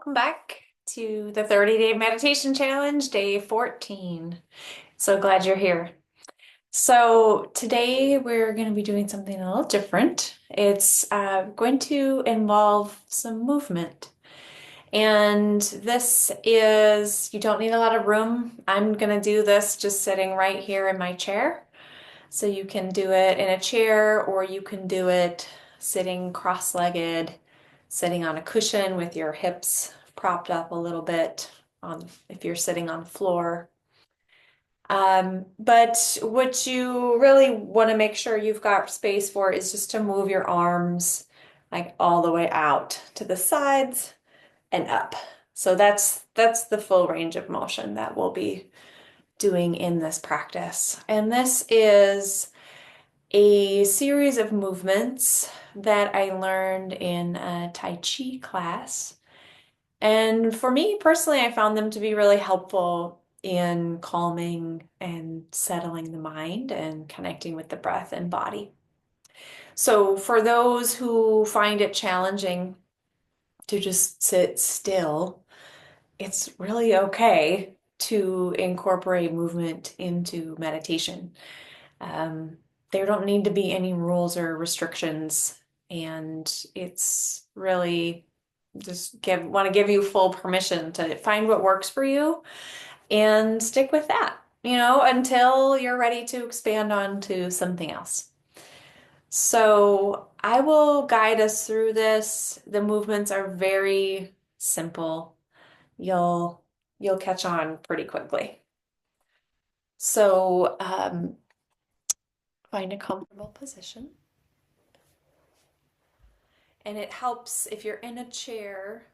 welcome back to the 30-day meditation challenge, day 14. So glad you're here. So today we're going to be doing something a little different. It's going to involve some movement. And this is, you don't need a lot of room. I'm going to do this just sitting right here in my chair. So you can do it in a chair or you can do it sitting cross-legged, sitting on a cushion with your hips propped up a little bit on if you're sitting on the floor. But what you really want to make sure you've got space for is just to move your arms like all the way out to the sides and up. So that's the full range of motion that we'll be doing in this practice. And this is a series of movements that I learned in a Tai Chi class. And for me personally, I found them to be really helpful in calming and settling the mind and connecting with the breath and body. So for those who find it challenging to just sit still, it's really okay to incorporate movement into meditation. Um, there don't need to be any rules or restrictions, and it's really just want to give you full permission to find what works for you and stick with that, until you're ready to expand on to something else. So I will guide us through this. The movements are very simple. You'll catch on pretty quickly. So find a comfortable position. And it helps if you're in a chair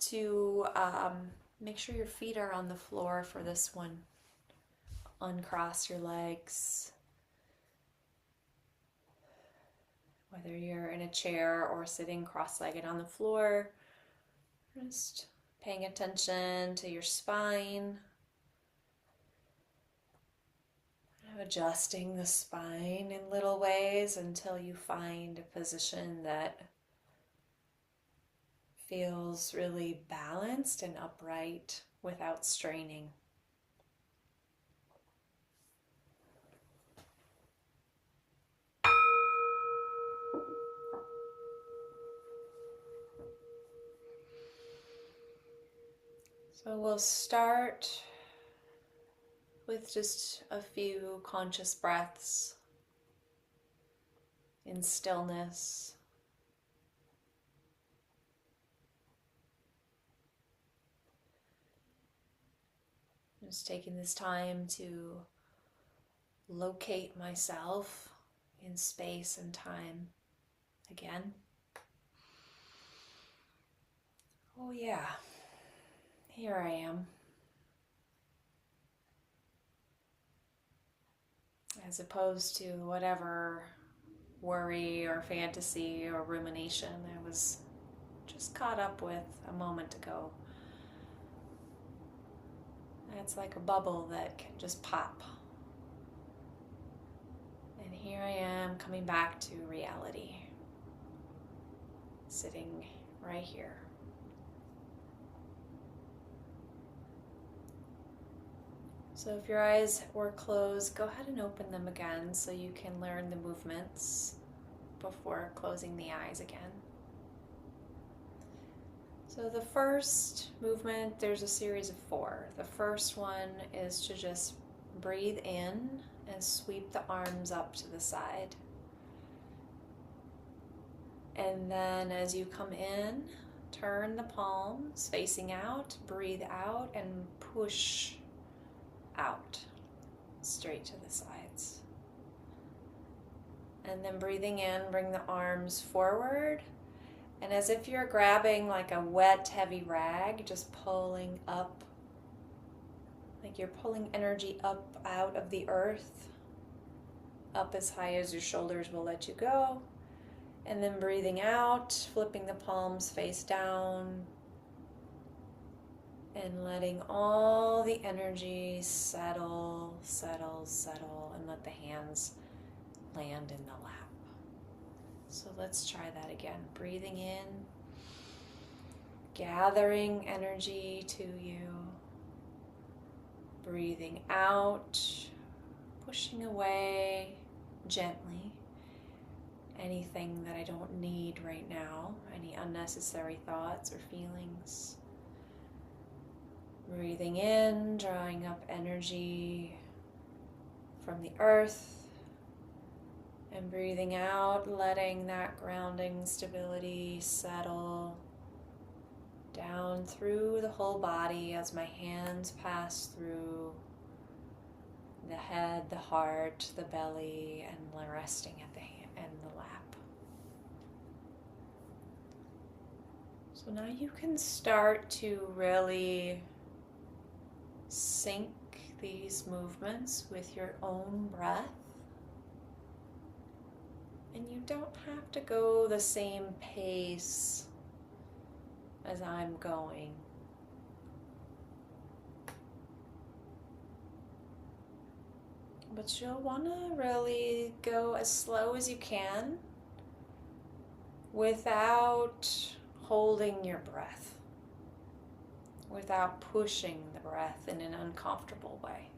to make sure your feet are on the floor for this one. Uncross your legs. Whether you're in a chair or sitting cross-legged on the floor, just paying attention to your spine. Adjusting the spine in little ways until you find a position that feels really balanced and upright without straining. So we'll start with just a few conscious breaths in stillness. Just taking this time to locate myself in space and time again. Oh yeah, here I am. As opposed to whatever worry or fantasy or rumination I was just caught up with a moment ago. It's like a bubble that can just pop. And here I am coming back to reality, sitting right here. So if your eyes were closed, go ahead and open them again so you can learn the movements before closing the eyes again. So the first movement, there's a series of 4. The first one is to just breathe in and sweep the arms up to the side. And then as you come in, turn the palms facing out, breathe out, and push out straight to the sides. And then breathing in, bring the arms forward. And as if you're grabbing like a wet, heavy rag, just pulling up, like you're pulling energy up out of the earth, up as high as your shoulders will let you go. And then breathing out, flipping the palms face down, and letting all the energy settle, settle, settle, and let the hands land in the lap. So let's try that again. Breathing in, gathering energy to you. Breathing out, pushing away gently anything that I don't need right now, any unnecessary thoughts or feelings. Breathing in, drawing up energy from the earth, and breathing out, letting that grounding stability settle down through the whole body as my hands pass through the head, the heart, the belly, and resting at the hand and the lap. So now you can start to really sync these movements with your own breath. And you don't have to go the same pace as I'm going. But you'll want to really go as slow as you can without holding your breath, without pushing the breath in an uncomfortable way.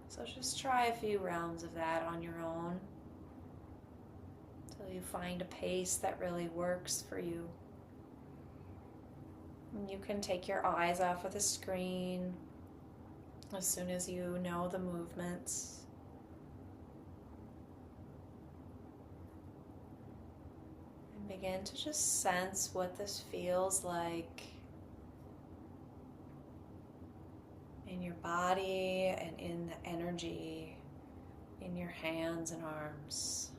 So just try a few rounds of that on your own until you find a pace that really works for you. And you can take your eyes off of the screen as soon as you know the movements. And begin to just sense what this feels like in your body and in the energy in your hands and arms.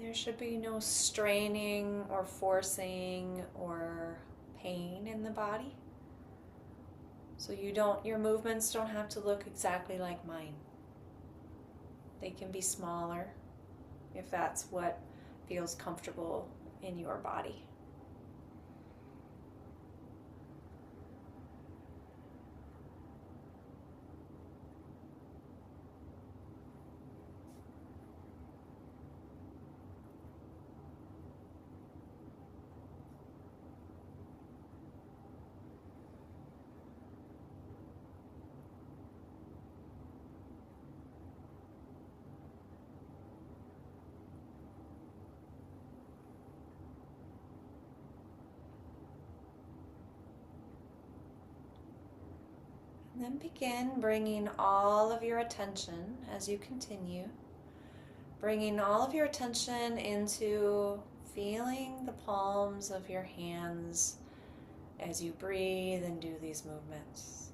There should be no straining or forcing or pain in the body. So your movements don't have to look exactly like mine. They can be smaller if that's what feels comfortable in your body. And then begin bringing all of your attention as you continue, bringing all of your attention into feeling the palms of your hands as you breathe and do these movements.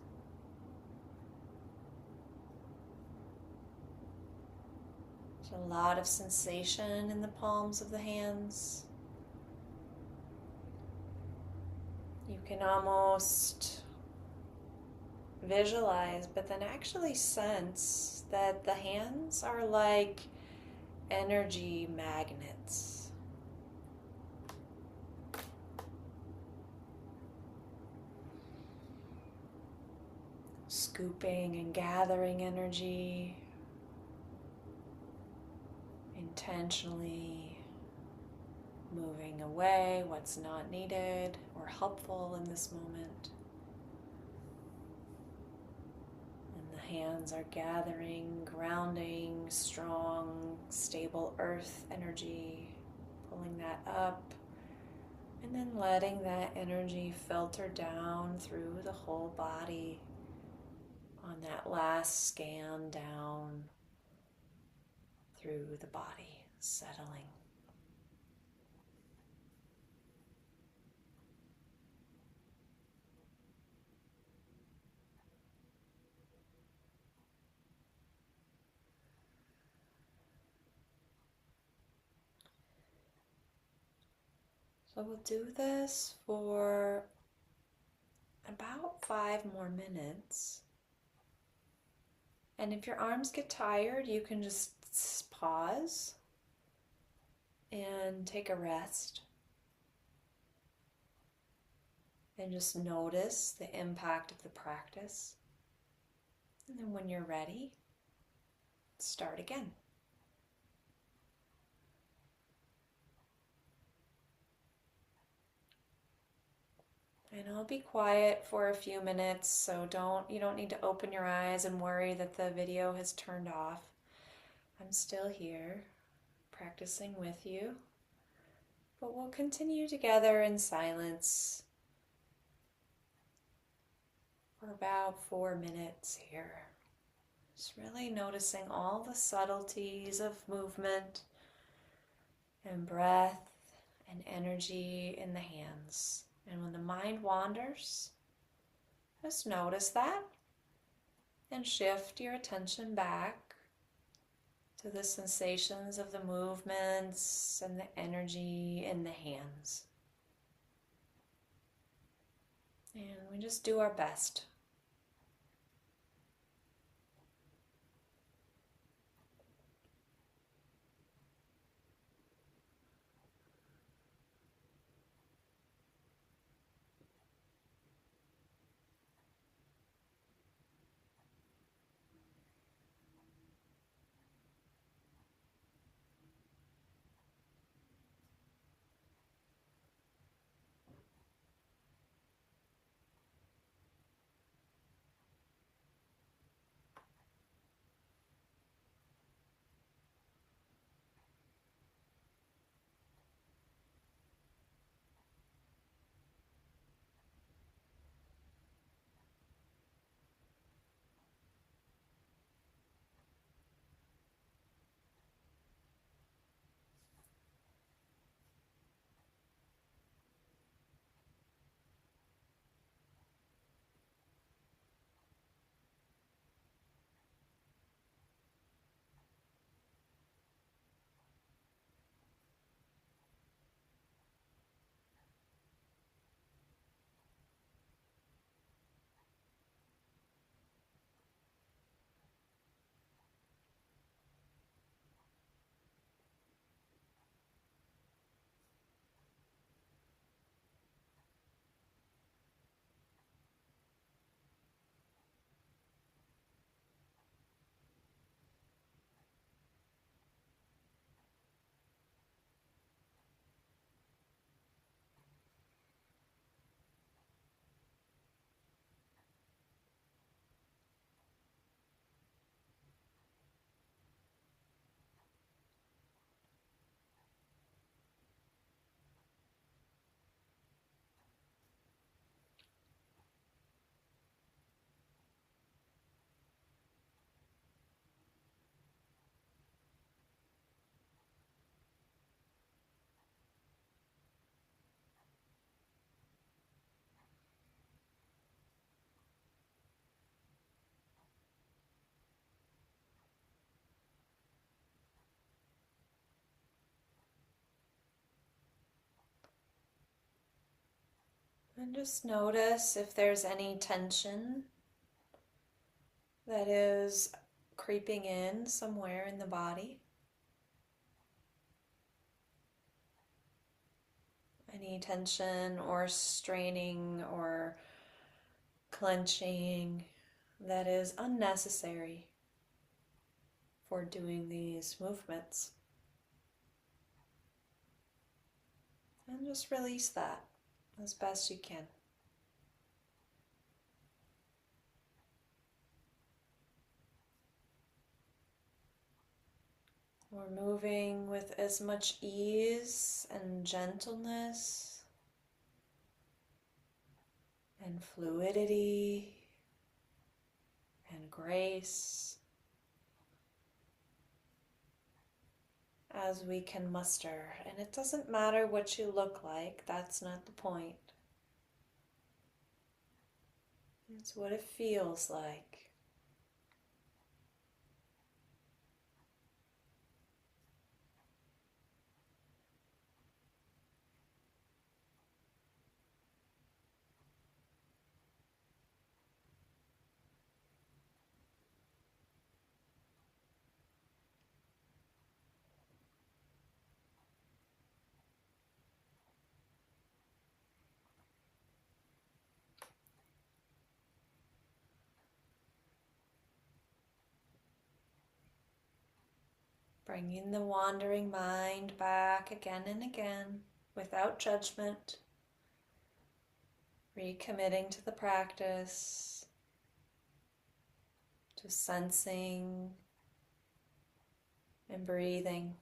There's a lot of sensation in the palms of the hands. You can almost visualize, but then actually sense that the hands are like energy magnets. Scooping and gathering energy, intentionally moving away what's not needed or helpful in this moment. Hands are gathering, grounding, strong, stable earth energy, pulling that up, and then letting that energy filter down through the whole body on that last scan down through the body, settling. So we'll do this for about 5 more minutes. And if your arms get tired, you can just pause and take a rest. And just notice the impact of the practice. And then when you're ready, start again. And I'll be quiet for a few minutes, so you don't need to open your eyes and worry that the video has turned off. I'm still here, practicing with you. But we'll continue together in silence for about 4 minutes here. Just really noticing all the subtleties of movement and breath and energy in the hands. And when the mind wanders, just notice that and shift your attention back to the sensations of the movements and the energy in the hands. And we just do our best. And just notice if there's any tension that is creeping in somewhere in the body. Any tension or straining or clenching that is unnecessary for doing these movements. And just release that as best you can. We're moving with as much ease and gentleness and fluidity and grace as we can muster. And it doesn't matter what you look like, that's not the point. It's what it feels like. Bringing the wandering mind back again and again without judgment. Recommitting to the practice, to sensing and breathing.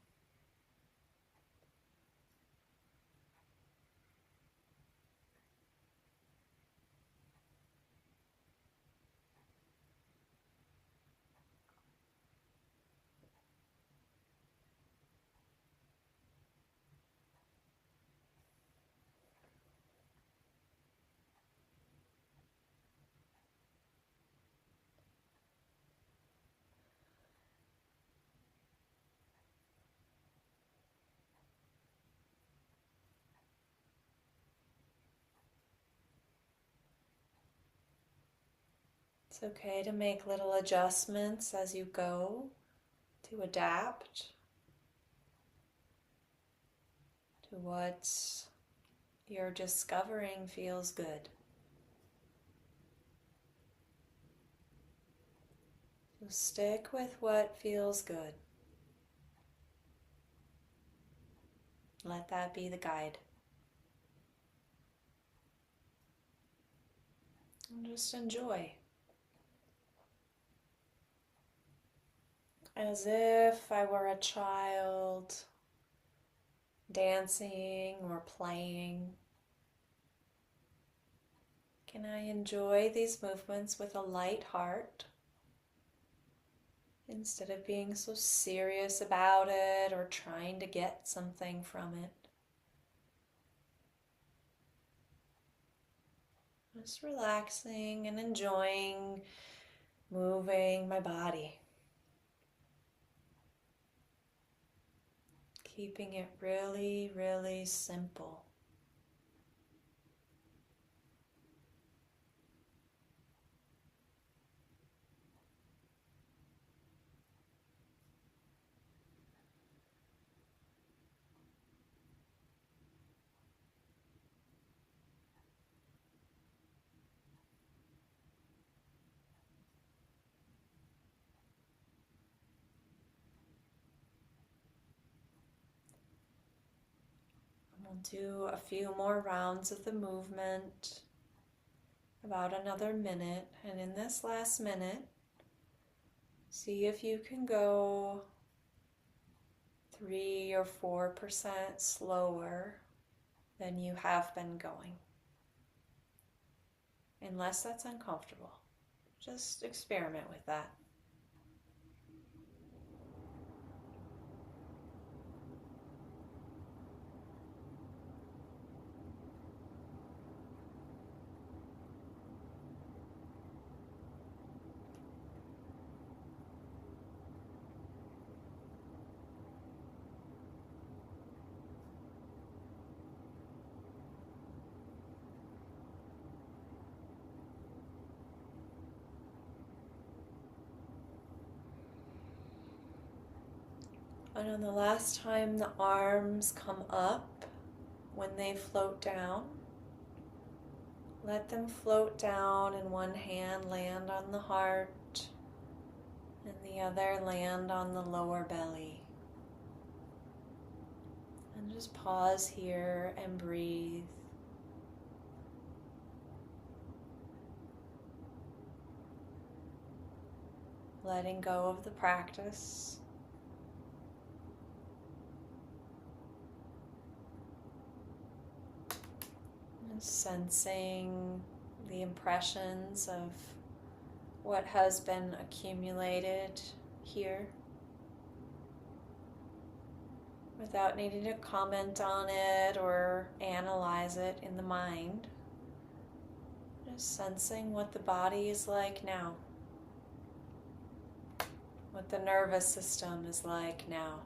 It's okay to make little adjustments as you go, to adapt to what you're discovering feels good. So stick with what feels good. Let that be the guide. And just enjoy. As if I were a child dancing or playing. Can I enjoy these movements with a light heart instead of being so serious about it or trying to get something from it? Just relaxing and enjoying moving my body. Keeping it really, really simple. We'll do a few more rounds of the movement, about another minute. And in this last minute, see if you can go 3 or 4% slower than you have been going. Unless that's uncomfortable. Just experiment with that. And on the last time the arms come up, when they float down, let them float down and one hand land on the heart and the other land on the lower belly. And just pause here and breathe. Letting go of the practice. Sensing the impressions of what has been accumulated here without needing to comment on it or analyze it in the mind. Just sensing what the body is like now, what the nervous system is like now.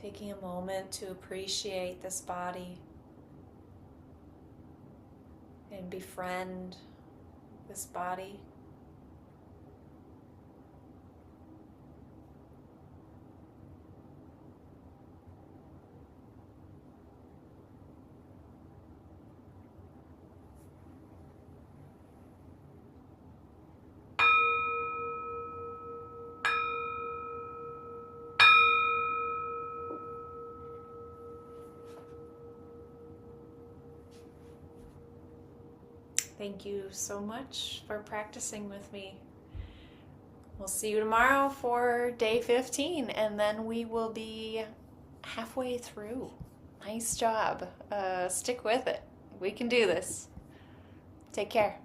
Taking a moment to appreciate this body and befriend this body. Thank you so much for practicing with me. We'll see you tomorrow for day 15, and then we will be halfway through. Nice job. Stick with it. We can do this. Take care.